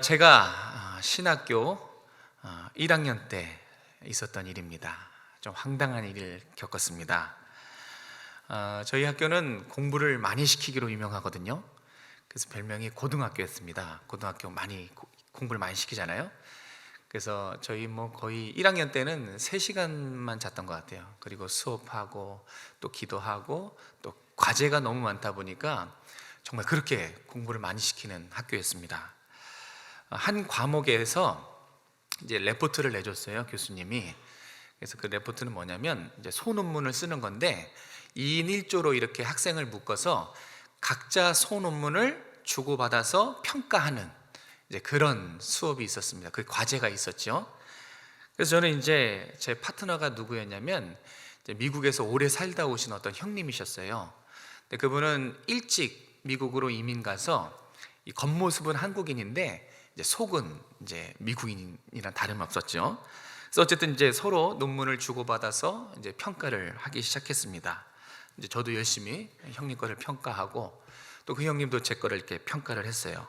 제가 신학교 1학년 때 있었던 일입니다. 좀 황당한 일을 겪었습니다. 저희 학교는 공부를 많이 시키기로 유명하거든요. 그래서 별명이 고등학교였습니다. 고등학교 공부를 많이 시키잖아요. 그래서 저희 거의 1학년 때는 3시간만 잤던 것 같아요. 그리고 수업하고 또 기도하고 또 과제가 너무 많다 보니까 정말 그렇게 공부를 많이 시키는 학교였습니다. 한 과목에서 이제 레포트를 내줬어요, 교수님이. 그래서 그 레포트는 뭐냐면 이제 소논문을 쓰는 건데 2인 1조로 이렇게 학생을 묶어서 각자 소논문을 주고받아서 평가하는 이제 그런 수업이 있었습니다. 그 과제가 있었죠. 그래서 저는 이제 제 파트너가 누구였냐면 이제 미국에서 오래 살다 오신 어떤 형님이셨어요. 근데 그분은 일찍 미국으로 이민 가서 이 겉모습은 한국인인데 이제 속은 이제 미국인이랑 다름없었죠. 그래서 어쨌든 이제 서로 논문을 주고받아서 이제 평가를 하기 시작했습니다. 이제 저도 열심히 형님 거를 평가하고 또 그 형님도 제 거를 이렇게 평가를 했어요.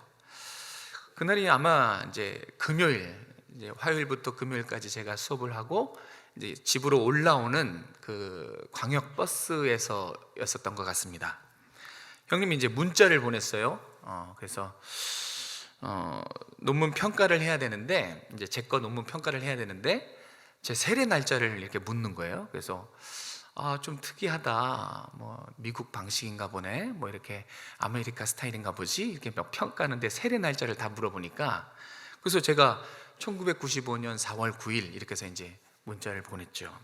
그날이 아마 이제 금요일, 이제 화요일부터 금요일까지 제가 수업을 하고 이제 집으로 올라오는 그 광역 버스에서였었던 것 같습니다. 형님이 이제 문자를 보냈어요. 그래서 논문 평가를 해야 되는데 이제 제 거 논문 평가를 해야 되는데 제 세례 날짜를 이렇게 묻는 거예요. 그래서 좀 특이하다. 미국 방식인가 보네. 이렇게 아메리카 스타일인가 보지. 이렇게 막 평가하는데 세례 날짜를 다 물어보니까 그래서 제가 1995년 4월 9일 이렇게 해서 이제 문자를 보냈죠.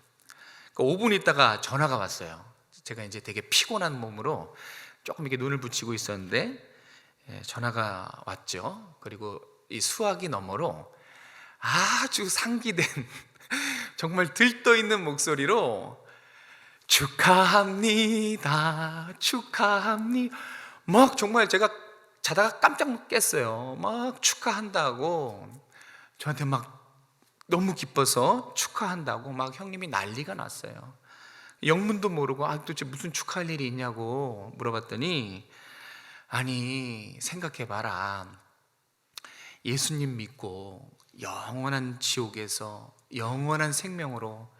그러니까 5분 있다가 전화가 왔어요. 제가 이제 되게 피곤한 몸으로 조금 이렇게 눈을 붙이고 있었는데 전화가 왔죠. 그리고 이 수화기 너머로 아주 상기된 정말 들떠있는 목소리로 축하합니다, 축하합니다. 막 정말 제가 자다가 깜짝 깼어요. 막 축하한다고 저한테 막 너무 기뻐서 축하한다고 막 형님이 난리가 났어요. 영문도 모르고 도대체 무슨 축하할 일이 있냐고 물어봤더니 아니 생각해봐라, 예수님 믿고 영원한 지옥에서 영원한 생명으로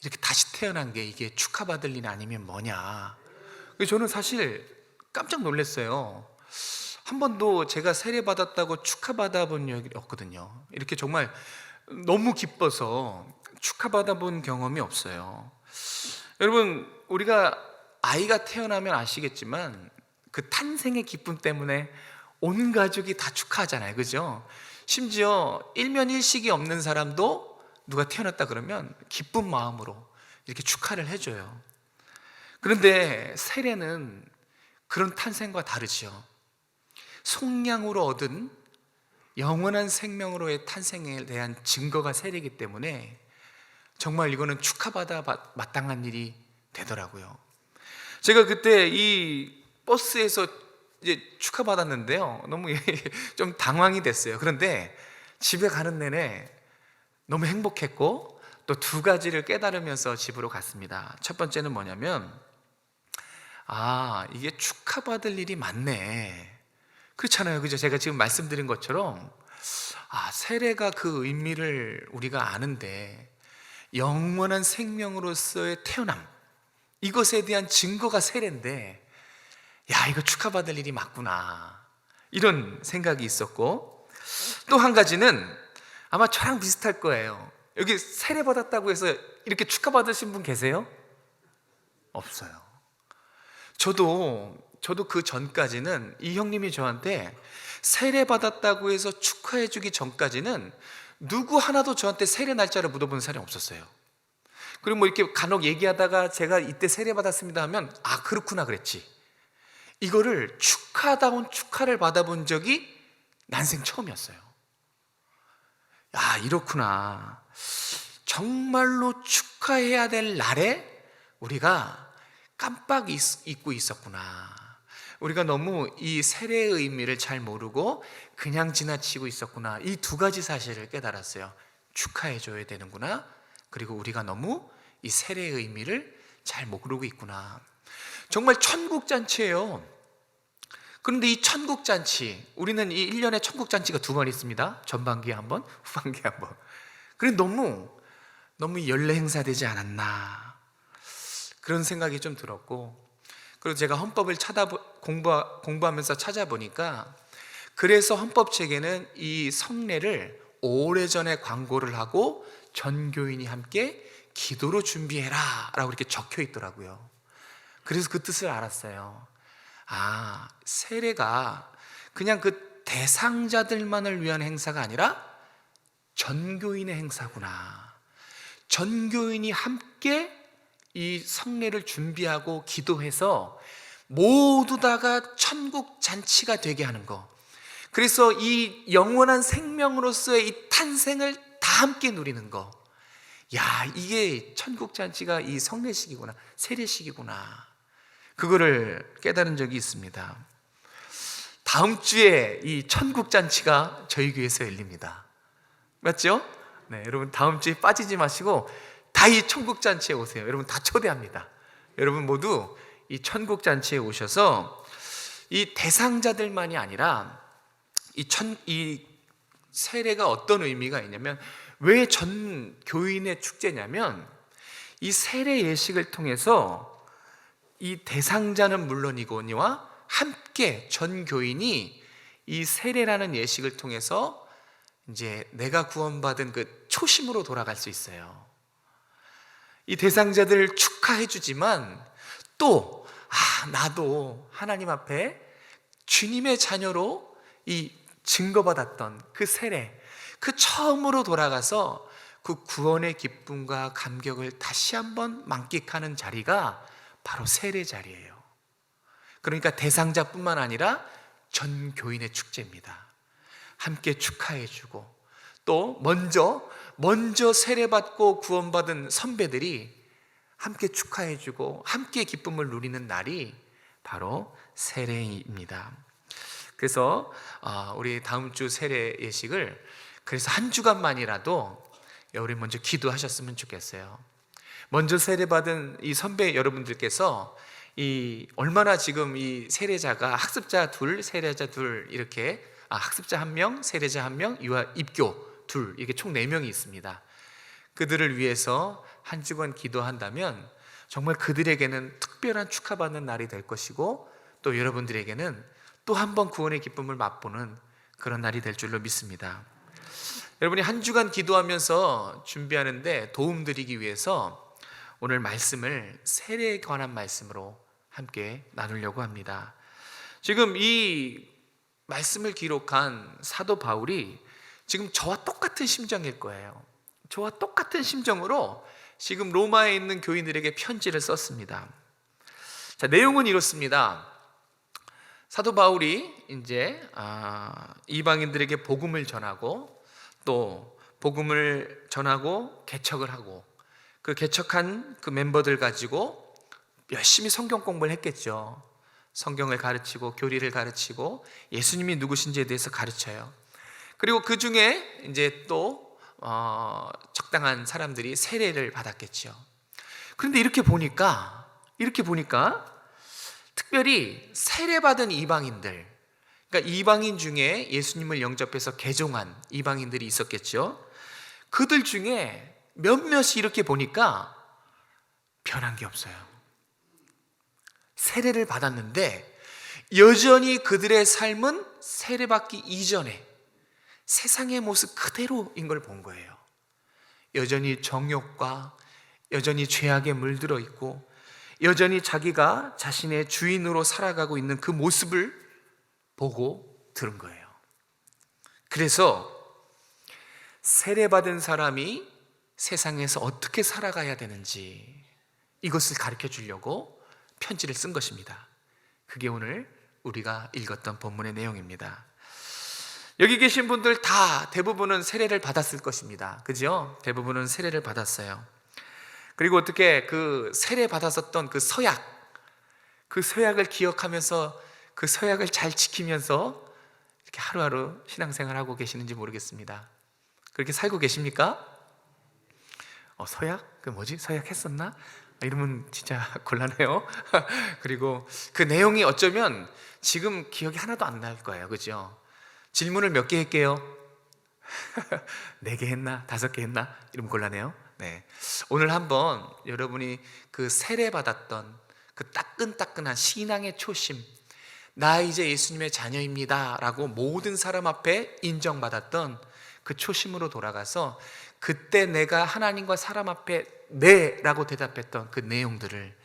이렇게 다시 태어난 게 이게 축하받을 일 아니면 뭐냐. 저는 사실 깜짝 놀랐어요. 한 번도 제가 세례받았다고 축하받아 본 적이 없거든요. 이렇게 정말 너무 기뻐서 축하받아 본 경험이 없어요. 여러분, 우리가 아이가 태어나면 아시겠지만 그 탄생의 기쁨 때문에 온 가족이 다 축하하잖아요, 그죠? 심지어 일면일식이 없는 사람도 누가 태어났다 그러면 기쁜 마음으로 이렇게 축하를 해줘요. 그런데 세례는 그런 탄생과 다르죠. 속량으로 얻은 영원한 생명으로의 탄생에 대한 증거가 세례이기 때문에 정말 이거는 축하받아 마땅한 일이 되더라고요. 제가 그때 이 버스에서 이제 축하받았는데요, 너무 좀 당황이 됐어요. 그런데 집에 가는 내내 너무 행복했고 또 2가지를 깨달으면서 집으로 갔습니다. 첫 번째는 뭐냐면 이게 축하받을 일이 많네. 그렇잖아요, 그죠? 제가 지금 말씀드린 것처럼 세례가 그 의미를 우리가 아는데 영원한 생명으로서의 태어남, 이것에 대한 증거가 세례인데 이거 축하받을 일이 맞구나, 이런 생각이 있었고, 또 한 가지는 아마 저랑 비슷할 거예요. 여기 세례 받았다고 해서 이렇게 축하받으신 분 계세요? 없어요. 저도 그 전까지는 이 형님이 저한테 세례 받았다고 해서 축하해 주기 전까지는 누구 하나도 저한테 세례 날짜를 물어본 사람이 없었어요. 그리고 이렇게 간혹 얘기하다가 제가 이때 세례 받았습니다 하면 그렇구나 그랬지, 이거를 축하다운 축하를 받아본 적이 난생 처음이었어요. 이렇구나, 정말로 축하해야 될 날에 우리가 깜빡 잊고 있었구나, 우리가 너무 이 세례의 의미를 잘 모르고 그냥 지나치고 있었구나, 이 2가지 사실을 깨달았어요. 축하해줘야 되는구나, 그리고 우리가 너무 이 세례의 의미를 잘 모르고 있구나. 정말 천국잔치예요. 그런데 이 천국잔치, 우리는 이 1년에 천국잔치가 두 번 있습니다. 전반기에 한 번, 후반기에 한 번. 그래 너무 연례 행사되지 않았나, 그런 생각이 좀 들었고, 그리고 제가 헌법을 공부하면서 찾아보니까, 그래서 헌법책에는 이 성례를 오래전에 광고를 하고 전교인이 함께 기도로 준비해라 라고 이렇게 적혀 있더라고요. 그래서 그 뜻을 알았어요. 세례가 그냥 그 대상자들만을 위한 행사가 아니라 전교인의 행사구나. 전교인이 함께 이 성례를 준비하고 기도해서 모두 다가 천국 잔치가 되게 하는 거. 그래서 이 영원한 생명으로서의 이 탄생을 다 함께 누리는 거. 이게 천국 잔치가 이 성례식이구나, 세례식이구나, 그거를 깨달은 적이 있습니다. 다음 주에 이 천국 잔치가 저희 교회에서 열립니다. 맞죠? 네, 여러분 다음 주에 빠지지 마시고 다 이 천국 잔치에 오세요. 여러분 다 초대합니다. 여러분 모두 이 천국 잔치에 오셔서 이 대상자들만이 아니라 이 세례가 어떤 의미가 있냐면, 왜 전 교인의 축제냐면, 이 세례 예식을 통해서 이 대상자는 물론이거니와 함께 전 교인이 이 세례라는 예식을 통해서 이제 내가 구원받은 그 초심으로 돌아갈 수 있어요. 이 대상자들을 축하해 주지만 또 나도 하나님 앞에 주님의 자녀로 이 증거받았던 그 세례, 그 처음으로 돌아가서 그 구원의 기쁨과 감격을 다시 한번 만끽하는 자리가 바로 세례 자리예요. 그러니까 대상자뿐만 아니라 전 교인의 축제입니다. 함께 축하해주고, 또 먼저 세례받고 구원받은 선배들이 함께 축하해주고 함께 기쁨을 누리는 날이 바로 세례입니다. 그래서 우리 다음 주 세례 예식을 그래서 한 주간만이라도 우리 먼저 기도하셨으면 좋겠어요. 먼저 세례받은 이 선배 여러분들께서 얼마나 지금 이 세례자가 학습자 둘, 세례자 둘, 이렇게 학습자 한 명, 세례자 한 명, 입교 둘, 이렇게 총 4명이 있습니다. 그들을 위해서 한 주간 기도한다면 정말 그들에게는 특별한 축하받는 날이 될 것이고, 또 여러분들에게는 또 한 번 구원의 기쁨을 맛보는 그런 날이 될 줄로 믿습니다. 여러분이 한 주간 기도하면서 준비하는데 도움드리기 위해서 오늘 말씀을 세례에 관한 말씀으로 함께 나누려고 합니다. 지금 이 말씀을 기록한 사도 바울이 지금 저와 똑같은 심정일 거예요. 저와 똑같은 심정으로 지금 로마에 있는 교인들에게 편지를 썼습니다. 자, 내용은 이렇습니다. 사도 바울이 이제 이방인들에게 복음을 전하고, 또 복음을 전하고 개척을 하고, 그 개척한 그 멤버들 가지고 열심히 성경 공부를 했겠죠. 성경을 가르치고 교리를 가르치고 예수님이 누구신지에 대해서 가르쳐요. 그리고 그 중에 이제 또 적당한 사람들이 세례를 받았겠죠. 그런데 이렇게 보니까 특별히 세례받은 이방인들, 그러니까 이방인 중에 예수님을 영접해서 개종한 이방인들이 있었겠죠. 그들 중에 몇몇이 이렇게 보니까 변한 게 없어요. 세례를 받았는데 여전히 그들의 삶은 세례받기 이전에 세상의 모습 그대로인 걸 본 거예요. 여전히 정욕과 여전히 죄악에 물들어 있고, 여전히 자기가 자신의 주인으로 살아가고 있는 그 모습을 보고 들은 거예요. 그래서 세례받은 사람이 세상에서 어떻게 살아가야 되는지 이것을 가르쳐 주려고 편지를 쓴 것입니다. 그게 오늘 우리가 읽었던 본문의 내용입니다. 여기 계신 분들 다 대부분은 세례를 받았을 것입니다. 그죠? 대부분은 세례를 받았어요. 그리고 어떻게 그 세례 받았었던 그 서약을 기억하면서 그 서약을 잘 지키면서 이렇게 하루하루 신앙생활하고 계시는지 모르겠습니다. 그렇게 살고 계십니까? 서약? 그 뭐지? 서약 했었나? 이러면 진짜 곤란해요. 그리고 그 내용이 어쩌면 지금 기억이 하나도 안 날 거예요. 그죠? 질문을 몇 개 할게요. 4개 했나? 5개 했나? 이러면 곤란해요. 네. 오늘 한번 여러분이 그 세례받았던 그 따끈따끈한 신앙의 초심, 나 이제 예수님의 자녀입니다 라고 모든 사람 앞에 인정받았던 그 초심으로 돌아가서 그때 내가 하나님과 사람 앞에 네 라고 대답했던 그 내용들을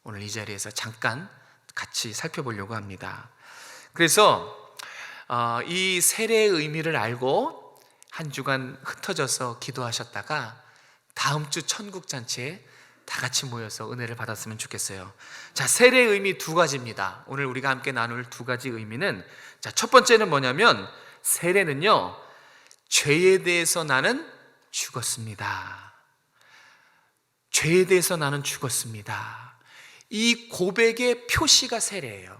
오늘 이 자리에서 잠깐 같이 살펴보려고 합니다. 그래서 이 세례의 의미를 알고 한 주간 흩어져서 기도하셨다가 다음 주 천국잔치에 다 같이 모여서 은혜를 받았으면 좋겠어요. 자, 세례의 의미 2가지입니다. 오늘 우리가 함께 나눌 2가지 의미는, 자, 첫 번째는 뭐냐면, 세례는요, 죄에 대해서 나는 죽었습니다. 죄에 대해서 나는 죽었습니다. 이 고백의 표시가 세례예요.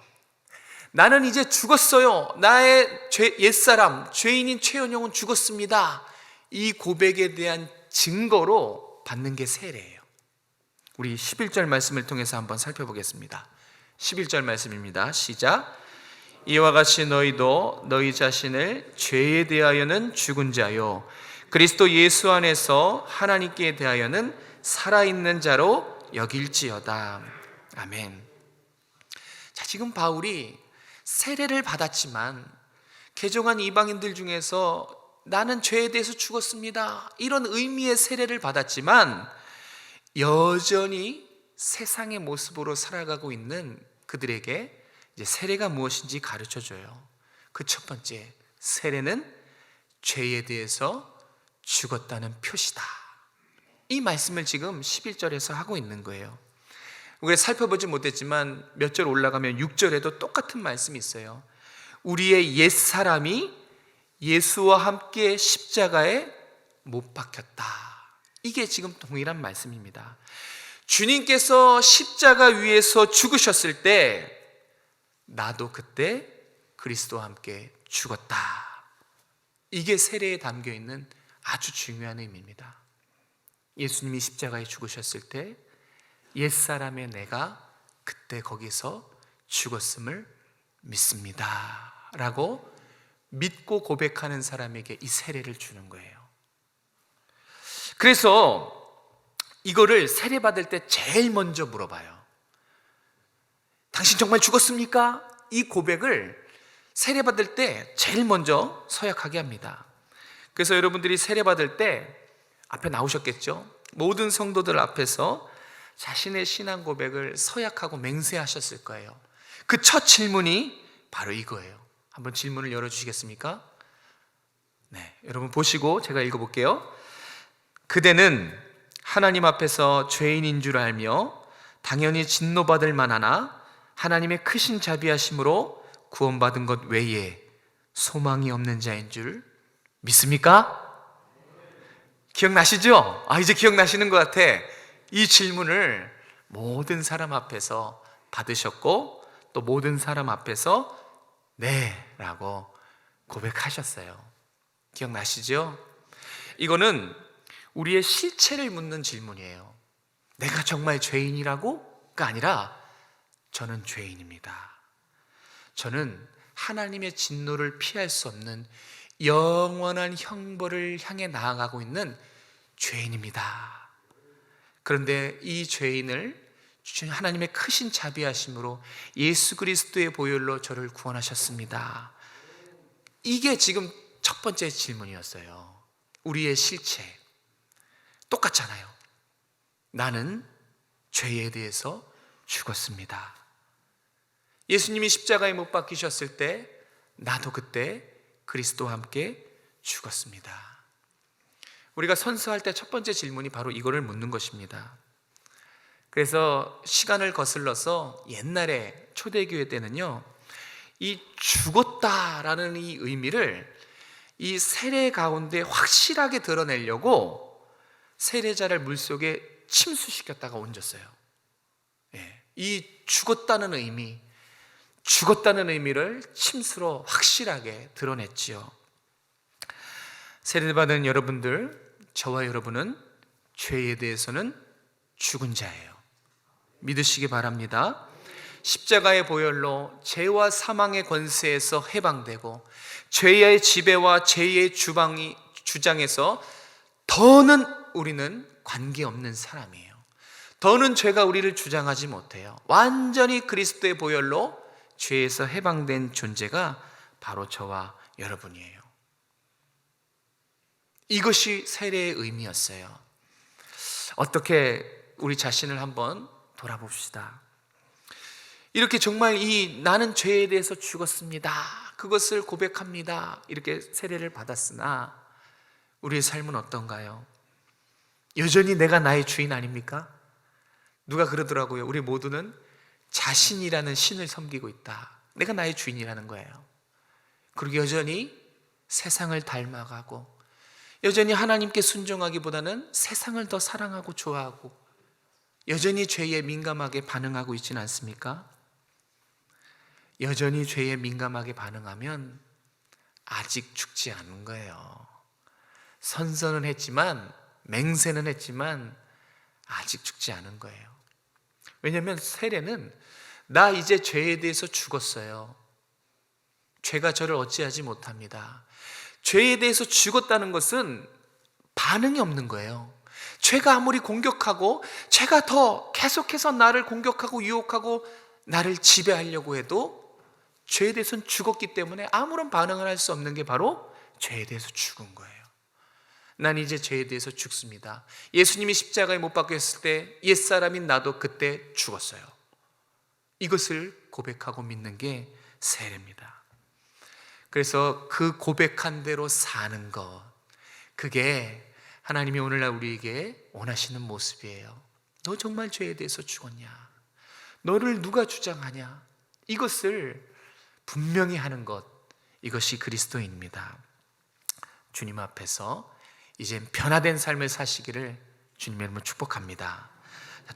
나는 이제 죽었어요. 나의 옛사람, 죄인인 최연용은 죽었습니다. 이 고백에 대한 증거로 받는 게 세례예요. 우리 11절 말씀을 통해서 한번 살펴보겠습니다. 11절 말씀입니다. 시작. 이와 같이 너희도 너희 자신을 죄에 대하여는 죽은 자요 그리스도 예수 안에서 하나님께 대하여는 살아있는 자로 여길지어다. 아멘. 자, 지금 바울이 세례를 받았지만 개종한 이방인들 중에서 나는 죄에 대해서 죽었습니다, 이런 의미의 세례를 받았지만 여전히 세상의 모습으로 살아가고 있는 그들에게 이제 세례가 무엇인지 가르쳐줘요. 그 첫 번째, 세례는 죄에 대해서 죽었다는 표시다. 이 말씀을 지금 11절에서 하고 있는 거예요. 우리가 살펴보지 못했지만 몇 절 올라가면 6절에도 똑같은 말씀이 있어요. 우리의 옛사람이 예수와 함께 십자가에 못 박혔다. 이게 지금 동일한 말씀입니다. 주님께서 십자가 위에서 죽으셨을 때 나도 그때 그리스도와 함께 죽었다. 이게 세례에 담겨 있는 아주 중요한 의미입니다. 예수님이 십자가에 죽으셨을 때 옛사람의 내가 그때 거기서 죽었음을 믿습니다 라고 믿고 고백하는 사람에게 이 세례를 주는 거예요. 그래서 이거를 세례받을 때 제일 먼저 물어봐요. 당신 정말 죽었습니까? 이 고백을 세례받을 때 제일 먼저 서약하게 합니다. 그래서 여러분들이 세례받을 때 앞에 나오셨겠죠? 모든 성도들 앞에서 자신의 신앙 고백을 서약하고 맹세하셨을 거예요. 그 첫 질문이 바로 이거예요. 한번 질문을 열어주시겠습니까? 네, 여러분 보시고 제가 읽어볼게요. 그대는 하나님 앞에서 죄인인 줄 알며 당연히 진노받을 만하나 하나님의 크신 자비하심으로 구원받은 것 외에 소망이 없는 자인 줄 믿습니까? 기억나시죠? 이제 기억나시는 것 같아. 이 질문을 모든 사람 앞에서 받으셨고 또 모든 사람 앞에서 네 라고 고백하셨어요. 기억나시죠? 이거는 우리의 실체를 묻는 질문이에요. 내가 정말 죄인이라고가 아니라 저는 죄인입니다. 저는 하나님의 진노를 피할 수 없는 영원한 형벌을 향해 나아가고 있는 죄인입니다. 그런데 이 죄인을 하나님의 크신 자비하심으로 예수 그리스도의 보혈로 저를 구원하셨습니다. 이게 지금 첫 번째 질문이었어요. 우리의 실체 똑같잖아요. 나는 죄에 대해서 죽었습니다. 예수님이 십자가에 못 박히셨을 때 나도 그때 그리스도와 함께 죽었습니다. 우리가 선서할 때 첫 번째 질문이 바로 이거를 묻는 것입니다. 그래서 시간을 거슬러서 옛날에 초대교회 때는요, 이 죽었다라는 이 의미를 이 세례 가운데 확실하게 드러내려고 세례자를 물속에 침수시켰다가 얹었어요. 이 죽었다는 의미, 죽었다는 의미를 침수로 확실하게 드러냈지요. 세례받은 여러분들, 저와 여러분은 죄에 대해서는 죽은 자예요. 믿으시기 바랍니다. 십자가의 보혈로 죄와 사망의 권세에서 해방되고 죄의 지배와 죄의 주장에서 더는 우리는 관계없는 사람이에요. 더는 죄가 우리를 주장하지 못해요. 완전히 그리스도의 보혈로 죄에서 해방된 존재가 바로 저와 여러분이에요. 이것이 세례의 의미였어요. 어떻게 우리 자신을 한번 돌아봅시다. 이렇게 정말 나는 죄에 대해서 죽었습니다, 그것을 고백합니다, 이렇게 세례를 받았으나 우리의 삶은 어떤가요? 여전히 내가 나의 주인 아닙니까? 누가 그러더라고요. 우리 모두는 자신이라는 신을 섬기고 있다. 내가 나의 주인이라는 거예요. 그리고 여전히 세상을 닮아가고 여전히 하나님께 순종하기보다는 세상을 더 사랑하고 좋아하고 여전히 죄에 민감하게 반응하고 있지는 않습니까? 여전히 죄에 민감하게 반응하면 아직 죽지 않은 거예요. 선서는 했지만, 맹세는 했지만 아직 죽지 않은 거예요. 왜냐하면 세례는 나 이제 죄에 대해서 죽었어요. 죄가 저를 어찌하지 못합니다. 죄에 대해서 죽었다는 것은 반응이 없는 거예요. 죄가 아무리 공격하고 죄가 더 계속해서 나를 공격하고 유혹하고 나를 지배하려고 해도 죄에 대해서는 죽었기 때문에 아무런 반응을 할 수 없는 게 바로 죄에 대해서 죽은 거예요. 난 이제 죄에 대해서 죽습니다. 예수님이 십자가에 못 박혔을 때 옛사람인 나도 그때 죽었어요. 이것을 고백하고 믿는 게 세례입니다. 그래서 그 고백한 대로 사는 것, 그게 하나님이 오늘날 우리에게 원하시는 모습이에요. 너 정말 죄에 대해서 죽었냐? 너를 누가 주장하냐? 이것을 분명히 하는 것, 이것이 그리스도인입니다. 주님 앞에서 이제 변화된 삶을 사시기를 주님의 이름으로 축복합니다.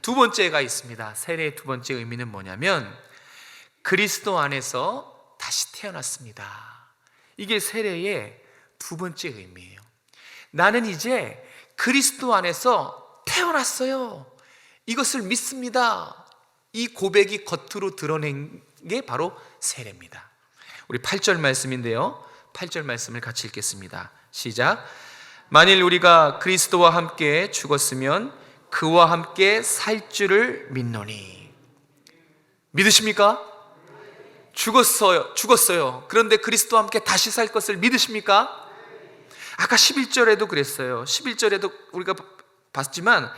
두 번째가 있습니다. 세례의 두 번째 의미는 뭐냐면 그리스도 안에서 다시 태어났습니다. 이게 세례의 두 번째 의미예요. 나는 이제 그리스도 안에서 태어났어요. 이것을 믿습니다. 이 고백이 겉으로 드러낸 게 바로 세례입니다. 우리 8절 말씀인데요, 8절 말씀을 같이 읽겠습니다. 시작. 만일 우리가 그리스도와 함께 죽었으면 그와 함께 살 줄을 믿노니. 믿으십니까? 죽었어요. 그런데 그리스도와 함께 다시 살 것을 믿으십니까? 아까 11절에도 그랬어요. 11절에도 우리가 봤지만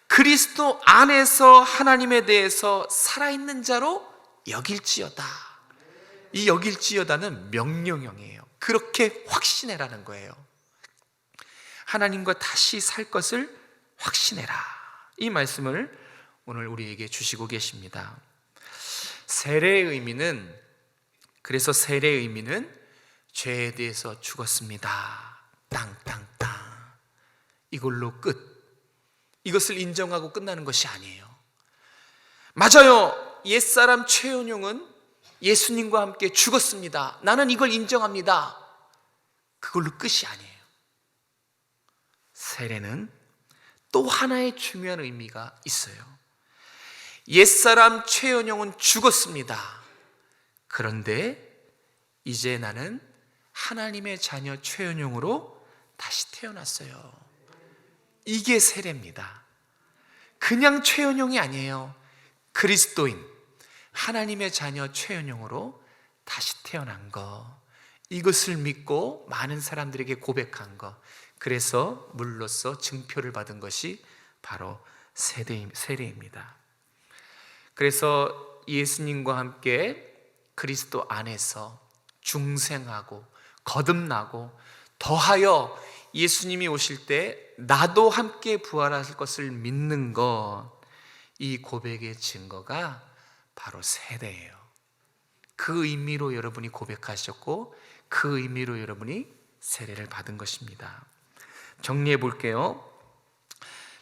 그리스도 안에서 하나님에 대해서 살아있는 자로 여길지어다. 이 여길지어다는 명령형이에요. 그렇게 확신해라는 거예요. 하나님과 다시 살 것을 확신해라. 이 말씀을 오늘 우리에게 주시고 계십니다. 세례의 의미는, 그래서 세례의 의미는 죄에 대해서 죽었습니다. 땅땅땅. 이걸로 끝. 이것을 인정하고 끝나는 것이 아니에요. 맞아요. 옛사람 최은용은 예수님과 함께 죽었습니다. 나는 이걸 인정합니다. 그걸로 끝이 아니에요. 세례는 또 하나의 중요한 의미가 있어요. 옛사람 최은용은 죽었습니다. 그런데 이제 나는 하나님의 자녀 최은용으로 다시 태어났어요. 이게 세례입니다. 그냥 최은용이 아니에요. 그리스도인, 하나님의 자녀 최은용으로 다시 태어난 것, 이것을 믿고 많은 사람들에게 고백한 것, 그래서 물로써 증표를 받은 것이 바로 세례입니다. 그래서 예수님과 함께 그리스도 안에서 중생하고 거듭나고 더하여 예수님이 오실 때 나도 함께 부활하실 것을 믿는 것, 이 고백의 증거가 바로 세례예요. 그 의미로 여러분이 고백하셨고 그 의미로 여러분이 세례를 받은 것입니다. 정리해 볼게요.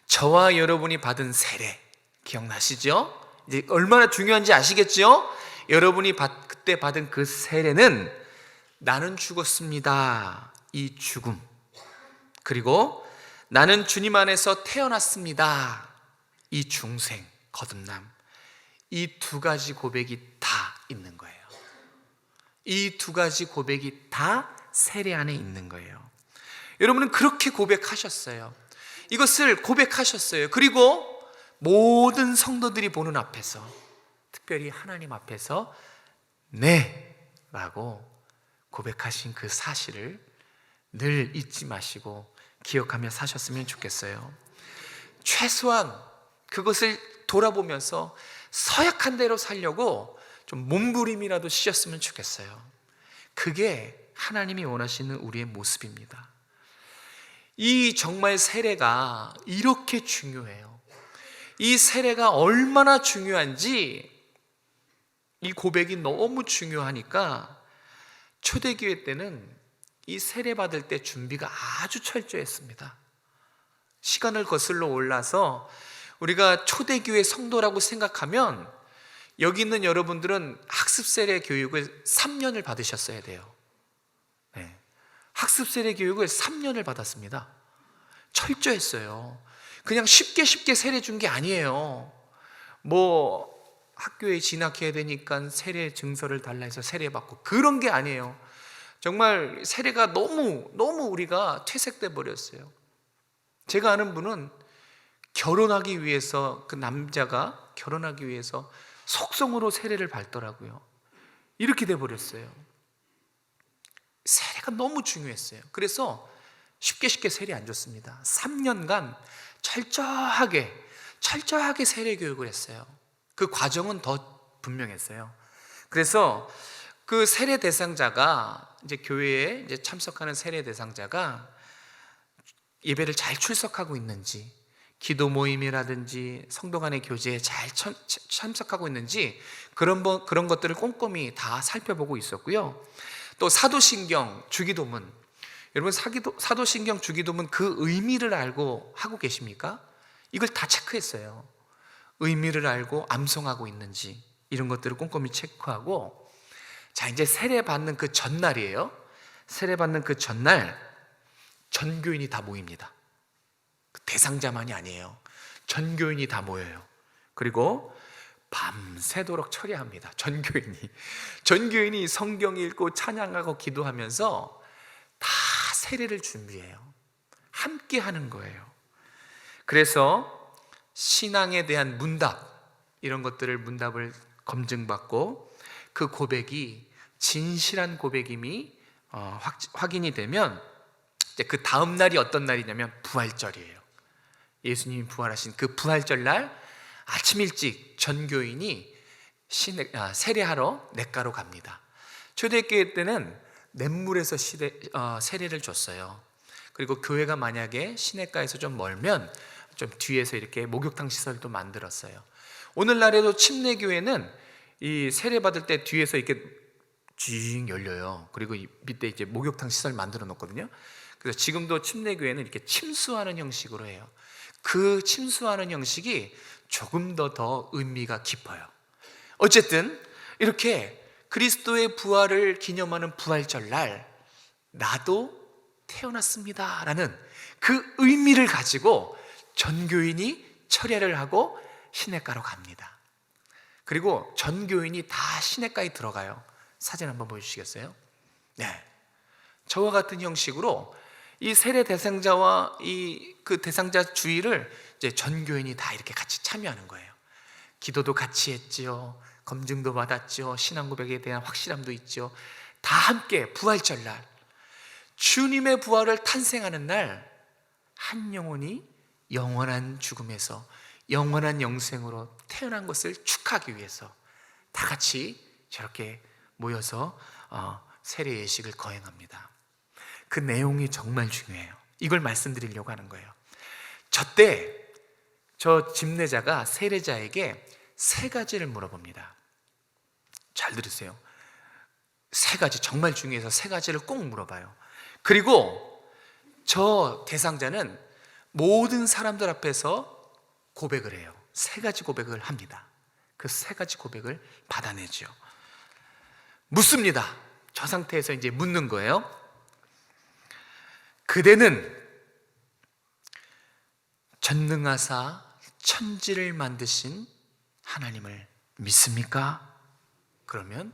저와 여러분이 받은 세례 기억나시죠? 이제 얼마나 중요한지 아시겠죠? 여러분이 그때 받은 그 세례는 나는 죽었습니다, 이 죽음, 그리고 나는 주님 안에서 태어났습니다, 이 중생, 거듭남, 이 두 가지 고백이 다 있는 거예요. 이 두 가지 고백이 다 세례 안에 있는 거예요. 여러분은 그렇게 고백하셨어요. 이것을 고백하셨어요. 그리고 모든 성도들이 보는 앞에서, 특별히 하나님 앞에서 네 라고 고백하신 그 사실을 늘 잊지 마시고 기억하며 사셨으면 좋겠어요. 최소한 그것을 돌아보면서 서약한 대로 살려고 좀 몸부림이라도 쉬셨으면 좋겠어요. 그게 하나님이 원하시는 우리의 모습입니다. 이 정말 세례가 이렇게 중요해요. 이 세례가 얼마나 중요한지, 이 고백이 너무 중요하니까 초대교회 때는 이 세례 받을 때 준비가 아주 철저했습니다. 시간을 거슬러 올라서 우리가 초대교회 성도라고 생각하면 여기 있는 여러분들은 학습세례 교육을 3년을 받으셨어야 돼요. 네. 학습세례 교육을 3년을 받았습니다. 철저했어요. 그냥 쉽게 세례 준 게 아니에요. 뭐 학교에 진학해야 되니까 세례 증서를 달라 해서 세례 받고, 그런 게 아니에요. 정말 세례가 너무 우리가 퇴색돼 버렸어요. 제가 아는 분은 결혼하기 위해서, 그 남자가 결혼하기 위해서 속성으로 세례를 밟더라고요. 이렇게 돼 버렸어요. 세례가 너무 중요했어요. 그래서 쉽게 세례 안 줬습니다. 3년간 철저하게 세례 교육을 했어요. 그 과정은 더 분명했어요. 그래서 그 세례 대상자가, 이제 교회에 이제 참석하는 세례 대상자가 예배를 잘 출석하고 있는지, 기도 모임이라든지 성도 간의 교제에 잘 참석하고 있는지, 그런 것들을 꼼꼼히 다 살펴보고 있었고요. 또 사도신경, 주기도문, 여러분 사도신경, 주기도문 그 의미를 알고 하고 계십니까? 이걸 다 체크했어요. 의미를 알고 암송하고 있는지, 이런 것들을 꼼꼼히 체크하고, 자, 이제 세례 받는 그 전날이에요. 세례 받는 그 전날 전 교인이 다 모입니다. 대상자만이 아니에요. 전 교인이 다 모여요. 그리고 밤새도록 철야합니다. 전 교인이 성경 읽고 찬양하고 기도하면서 다 세례를 준비해요. 함께 하는 거예요. 그래서 신앙에 대한 문답, 이런 것들을 문답을 검증받고 그 고백이 진실한 고백임이 확인이 되면, 이제 그 다음 날이 어떤 날이냐면 부활절이에요. 예수님이 부활하신 그 부활절 날 아침 일찍 전 교인이 세례하러 냇가로 갑니다. 초대교회 때는 냇물에서 세례를 줬어요. 그리고 교회가 만약에 시냇가에서 좀 멀면 좀 뒤에서 이렇게 목욕탕 시설도 만들었어요. 오늘날에도 침례교회는 이 세례 받을 때 뒤에서 이렇게 쥐 열려요. 그리고 이 밑에 이제 목욕탕 시설 만들어 놓거든요. 그래서 지금도 침례교회는 이렇게 침수하는 형식으로 해요. 그 침수하는 형식이 조금 더 의미가 깊어요. 어쨌든 이렇게 그리스도의 부활을 기념하는 부활절 날 나도 태어났습니다 라는 그 의미를 가지고 전교인이 철야를 하고 시냇가로 갑니다. 그리고 전교인이 다 시냇가에 들어가요. 사진 한번 보여주시겠어요? 네, 저와 같은 형식으로 이 세례 대상자와 그 대상자 주의를 이제 전교인이 다 이렇게 같이 참여하는 거예요. 기도도 같이 했지요. 검증도 받았죠. 신앙 고백에 대한 확실함도 있죠. 다 함께 부활절 날, 주님의 부활을 탄생하는 날, 한 영혼이 영원한 죽음에서 영원한 영생으로 태어난 것을 축하하기 위해서 다 같이 저렇게 모여서 세례 예식을 거행합니다. 그 내용이 정말 중요해요. 이걸 말씀드리려고 하는 거예요. 저 집례자가 세례자에게 3가지를 물어봅니다. 잘 들으세요. 3가지, 정말 중요해서 3가지를 꼭 물어봐요. 그리고 저 대상자는 모든 사람들 앞에서 고백을 해요. 3가지 고백을 합니다. 그 3가지 고백을 받아내죠. 묻습니다. 저 상태에서 이제 묻는 거예요. 그대는 전능하사 천지를 만드신 하나님을 믿습니까? 그러면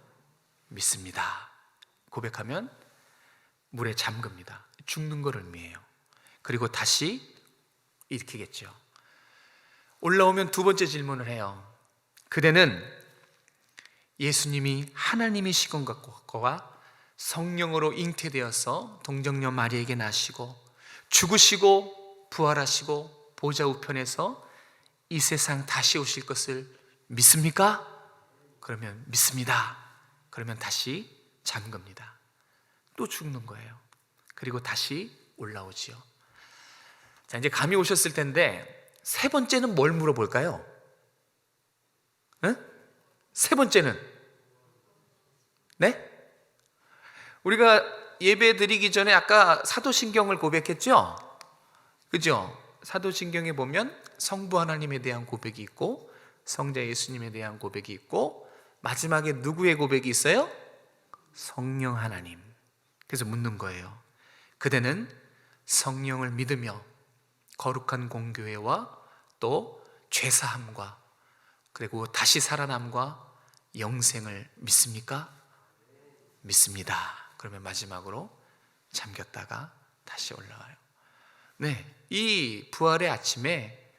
믿습니다. 고백하면 물에 잠깁니다. 죽는 걸 의미해요. 그리고 다시 일으키겠죠. 올라오면 두 번째 질문을 해요. 그대는 예수님이 하나님이시건 것과 성령으로 잉태되어서 동정녀 마리에게 나시고 죽으시고 부활하시고 보좌 우편에서 이 세상 다시 오실 것을 믿습니까? 그러면 믿습니다. 그러면 다시 잠깁니다. 또 죽는 거예요. 그리고 다시 올라오지요. 자, 이제 감이 오셨을 텐데 세 번째는 뭘 물어볼까요? 응? 세 번째는 네? 우리가 예배 드리기 전에 아까 사도신경을 고백했죠? 그죠? 사도신경에 보면 성부 하나님에 대한 고백이 있고 성자 예수님에 대한 고백이 있고 마지막에 누구의 고백이 있어요? 성령 하나님. 그래서 묻는 거예요. 그대는 성령을 믿으며 거룩한 공교회와 또 죄사함과 그리고 다시 살아남과 영생을 믿습니까? 믿습니다. 그러면 마지막으로 잠겼다가 다시 올라와요. 네, 이 부활의 아침에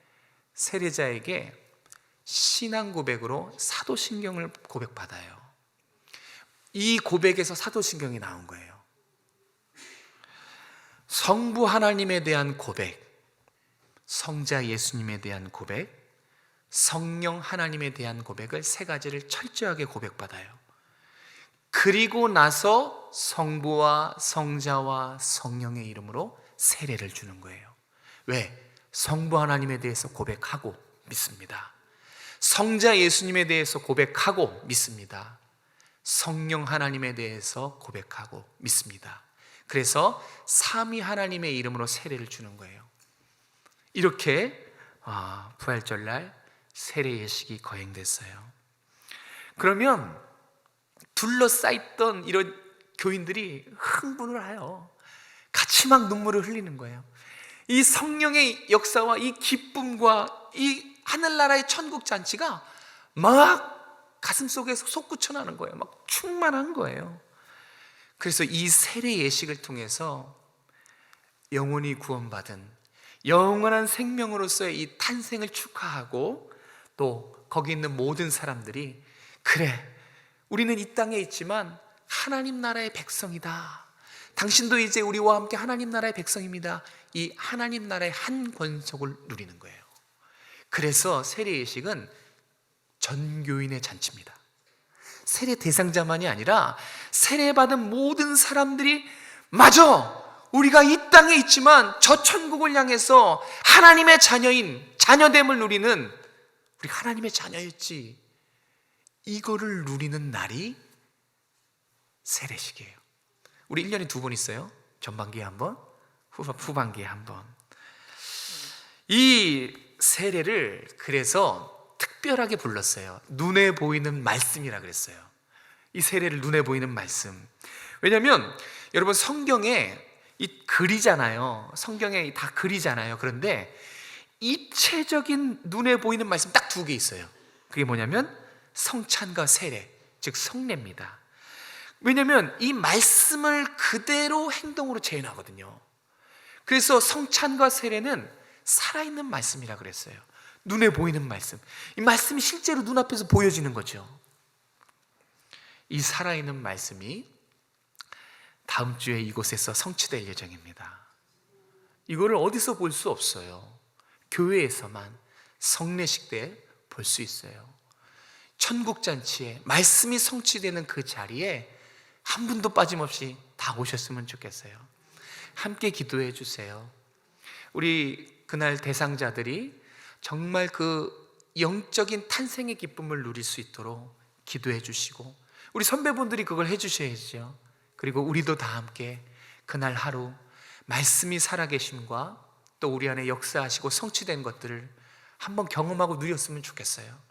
세례자에게 신앙 고백으로 사도신경을 고백받아요. 이 고백에서 사도신경이 나온 거예요. 성부 하나님에 대한 고백, 성자 예수님에 대한 고백, 성령 하나님에 대한 고백을 세 가지를 철저하게 고백받아요. 그리고 나서 성부와 성자와 성령의 이름으로 세례를 주는 거예요. 왜? 성부 하나님에 대해서 고백하고 믿습니다. 성자 예수님에 대해서 고백하고 믿습니다. 성령 하나님에 대해서 고백하고 믿습니다. 그래서 삼위 하나님의 이름으로 세례를 주는 거예요. 이렇게 부활절날 세례 예식이 거행됐어요. 그러면 둘러싸였던 이런 교인들이 흥분을 해요. 같이 막 눈물을 흘리는 거예요. 이 성령의 역사와 이 기쁨과 이 하늘나라의 천국 잔치가 막 가슴속에서 솟구쳐 나는 거예요. 막 충만한 거예요. 그래서 이 세례 예식을 통해서 영원히 구원받은 영원한 생명으로서의 이 탄생을 축하하고 또 거기 있는 모든 사람들이 그래, 우리는 이 땅에 있지만 하나님 나라의 백성이다. 당신도 이제 우리와 함께 하나님 나라의 백성입니다. 이 하나님 나라의 한 권속을 누리는 거예요. 그래서 세례 예식은 전 교인의 잔치입니다. 세례 대상자만이 아니라 세례받은 모든 사람들이 맞아! 우리가 이 땅에 있지만 저 천국을 향해서 하나님의 자녀인 자녀됨을 누리는 우리 하나님의 자녀였지. 이거를 누리는 날이 세례식이에요. 우리 1년에 2번 있어요. 전반기에 한 번, 후반기에 한 번. 이 세례를 그래서 특별하게 불렀어요. 눈에 보이는 말씀이라 그랬어요. 이 세례를 눈에 보이는 말씀. 왜냐하면 여러분 성경에 이 글이잖아요. 성경에 다 글이잖아요. 그런데 입체적인 눈에 보이는 말씀 딱 2개 있어요. 그게 뭐냐면 성찬과 세례, 즉 성례입니다. 왜냐하면 이 말씀을 그대로 행동으로 재현하거든요. 그래서 성찬과 세례는 살아있는 말씀이라 그랬어요. 눈에 보이는 말씀. 이 말씀이 실제로 눈앞에서 보여지는 거죠. 이 살아있는 말씀이 다음 주에 이곳에서 성취될 예정입니다. 이거를 어디서 볼 수 없어요. 교회에서만 성례식 때 볼 수 있어요. 천국잔치에 말씀이 성취되는 그 자리에 한 분도 빠짐없이 다 오셨으면 좋겠어요. 함께 기도해 주세요. 우리 그날 대상자들이 정말 그 영적인 탄생의 기쁨을 누릴 수 있도록 기도해 주시고 우리 선배분들이 그걸 해 주셔야죠. 그리고 우리도 다 함께 그날 하루 말씀이 살아계심과 또 우리 안에 역사하시고 성취된 것들을 한번 경험하고 누렸으면 좋겠어요.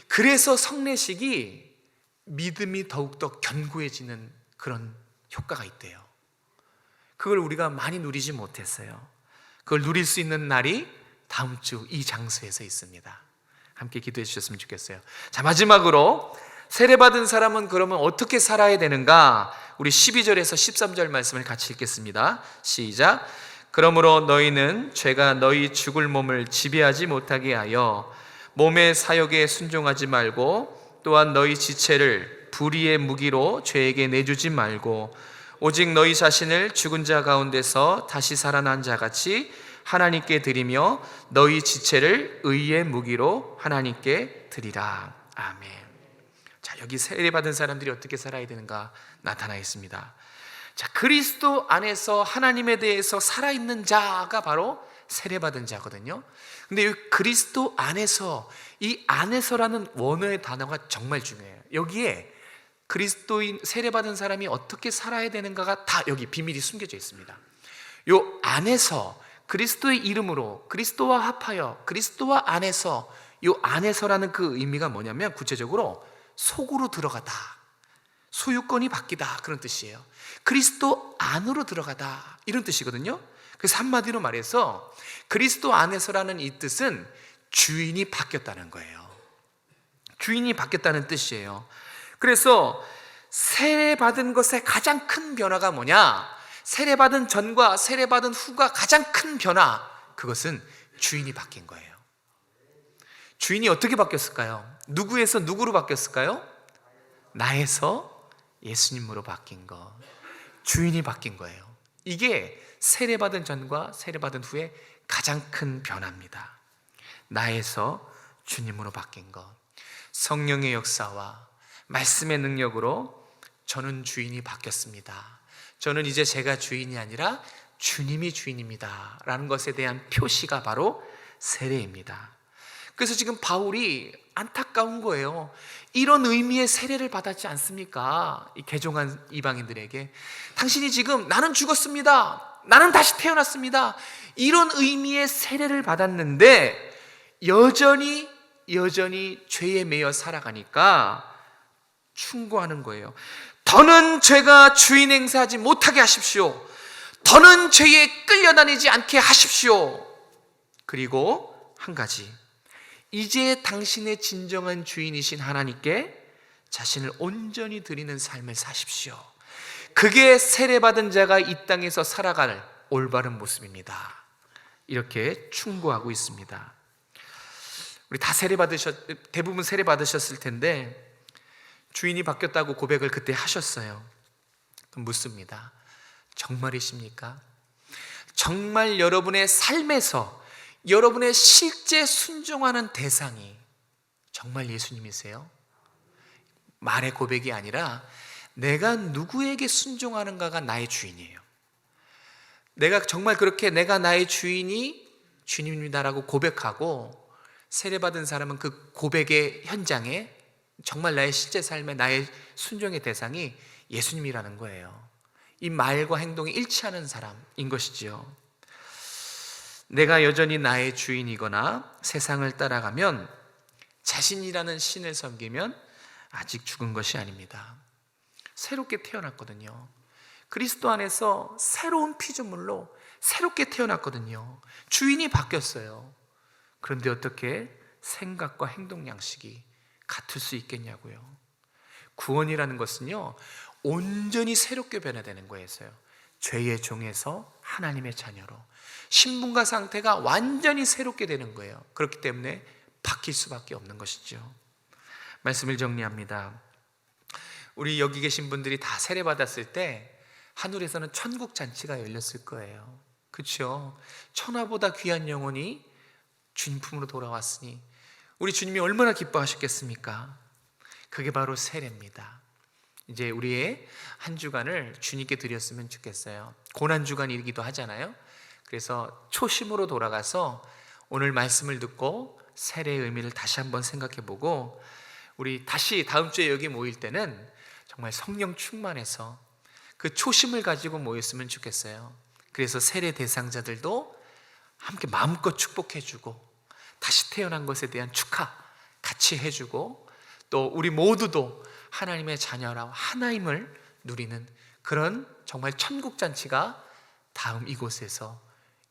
그래서 성례식이 믿음이 더욱더 견고해지는 그런 효과가 있대요. 그걸 우리가 많이 누리지 못했어요. 그걸 누릴 수 있는 날이 다음 주 이 장소에서 있습니다. 함께 기도해 주셨으면 좋겠어요. 자, 마지막으로 세례받은 사람은 그러면 어떻게 살아야 되는가? 우리 12절에서 13절 말씀을 같이 읽겠습니다. 시작. 그러므로 너희는 죄가 너희 죽을 몸을 지배하지 못하게 하여 몸의 사욕에 순종하지 말고, 또한 너희 지체를 불의의 무기로 죄에게 내주지 말고, 오직 너희 자신을 죽은 자 가운데서 다시 살아난 자같이 하나님께 드리며 너희 지체를 의의 무기로 하나님께 드리라. 아멘. 자, 여기 세례받은 사람들이 어떻게 살아야 되는가 나타나 있습니다. 자, 그리스도 안에서 하나님에 대해서 살아있는 자가 바로 세례받은 자거든요. 근데 이 그리스도 안에서, 이 안에서라는 원어의 단어가 정말 중요해요. 여기에 그리스도인 세례받은 사람이 어떻게 살아야 되는가가 다 여기 비밀이 숨겨져 있습니다. 요 안에서 그리스도의 이름으로, 그리스도와 합하여, 그리스도와 안에서, 요 안에서라는 그 의미가 뭐냐면 구체적으로 속으로 들어가다, 소유권이 바뀌다, 그런 뜻이에요. 그리스도 안으로 들어가다, 이런 뜻이거든요. 그래서 한마디로 말해서 그리스도 안에서라는 이 뜻은 주인이 바뀌었다는 거예요. 주인이 바뀌었다는 뜻이에요. 그래서 세례받은 것의 가장 큰 변화가 뭐냐? 세례받은 전과 세례받은 후가 가장 큰 변화, 그것은 주인이 바뀐 거예요. 주인이 어떻게 바뀌었을까요? 누구에서 누구로 바뀌었을까요? 나에서 예수님으로 바뀐 것, 주인이 바뀐 거예요. 이게 세례받은 전과 세례받은 후의 가장 큰 변화입니다. 나에서 주님으로 바뀐 것, 성령의 역사와 말씀의 능력으로 저는 주인이 바뀌었습니다. 저는 이제 제가 주인이 아니라 주님이 주인입니다 라는 것에 대한 표시가 바로 세례입니다. 그래서 지금 바울이 안타까운 거예요. 이런 의미의 세례를 받았지 않습니까? 이 개종한 이방인들에게 당신이 지금 나는 죽었습니다, 나는 다시 태어났습니다, 이런 의미의 세례를 받았는데 여전히 죄에 매여 살아가니까 충고하는 거예요. 더는 죄가 주인 행세하지 못하게 하십시오. 더는 죄에 끌려다니지 않게 하십시오. 그리고 한 가지, 이제 당신의 진정한 주인이신 하나님께 자신을 온전히 드리는 삶을 사십시오. 그게 세례받은 자가 이 땅에서 살아갈 올바른 모습입니다. 이렇게 충고하고 있습니다. 우리 다 대부분 세례받으셨을 텐데 주인이 바뀌었다고 고백을 그때 하셨어요. 묻습니다. 정말이십니까? 정말 여러분의 삶에서 여러분의 실제 순종하는 대상이 정말 예수님이세요? 말의 고백이 아니라 내가 누구에게 순종하는가가 나의 주인이에요. 내가 정말 그렇게 내가 나의 주인이 주님입니다라고 고백하고 세례받은 사람은 그 고백의 현장에 정말 나의 실제 삶에 나의 순종의 대상이 예수님이라는 거예요. 이 말과 행동이 일치하는 사람인 것이지요. 내가 여전히 나의 주인이거나 세상을 따라가면, 자신이라는 신을 섬기면 아직 죽은 것이 아닙니다. 새롭게 태어났거든요. 그리스도 안에서 새로운 피조물로 새롭게 태어났거든요. 주인이 바뀌었어요. 그런데 어떻게 생각과 행동 양식이 같을 수 있겠냐고요. 구원이라는 것은요, 온전히 새롭게 변화되는 거였어요. 죄의 종에서 하나님의 자녀로 신분과 상태가 완전히 새롭게 되는 거예요. 그렇기 때문에 바뀔 수밖에 없는 것이죠. 말씀을 정리합니다. 우리 여기 계신 분들이 다 세례받았을 때 하늘에서는 천국 잔치가 열렸을 거예요. 그렇죠? 천하보다 귀한 영혼이 주님 품으로 돌아왔으니 우리 주님이 얼마나 기뻐하셨겠습니까? 그게 바로 세례입니다. 이제 우리의 한 주간을 주님께 드렸으면 좋겠어요. 고난주간이기도 하잖아요. 그래서 초심으로 돌아가서 오늘 말씀을 듣고 세례의 의미를 다시 한번 생각해보고, 우리 다시 다음 주에 여기 모일 때는 정말 성령 충만해서 그 초심을 가지고 모였으면 좋겠어요. 그래서 세례 대상자들도 함께 마음껏 축복해주고 다시 태어난 것에 대한 축하 같이 해주고, 또 우리 모두도 하나님의 자녀라 하나님을 누리는 그런 정말 천국잔치가 다음 이곳에서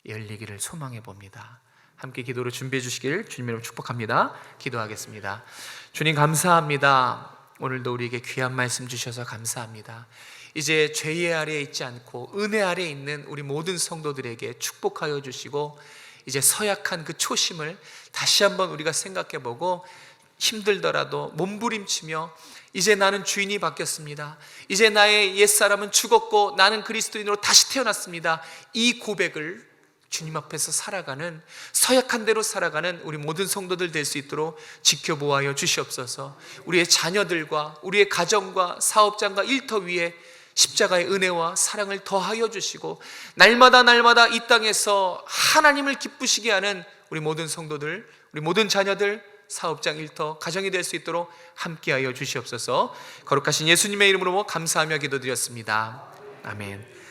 열리기를 소망해 봅니다. 함께 기도로 준비해 주시길 주님으로 축복합니다. 기도하겠습니다. 주님 감사합니다. 오늘도 우리에게 귀한 말씀 주셔서 감사합니다. 이제 죄의 아래에 있지 않고 은혜 아래에 있는 우리 모든 성도들에게 축복하여 주시고, 이제 서약한 그 초심을 다시 한번 우리가 생각해보고 힘들더라도 몸부림치며 이제 나는 주인이 바뀌었습니다, 이제 나의 옛사람은 죽었고 나는 그리스도인으로 다시 태어났습니다, 이 고백을 주님 앞에서 살아가는, 서약한 대로 살아가는 우리 모든 성도들 될 수 있도록 지켜보아여 주시옵소서. 우리의 자녀들과 우리의 가정과 사업장과 일터 위에 십자가의 은혜와 사랑을 더하여 주시고, 날마다 이 땅에서 하나님을 기쁘시게 하는 우리 모든 성도들, 우리 모든 자녀들, 사업장, 일터, 가정이 될 수 있도록 함께하여 주시옵소서. 거룩하신 예수님의 이름으로 감사하며 기도드렸습니다. 아멘.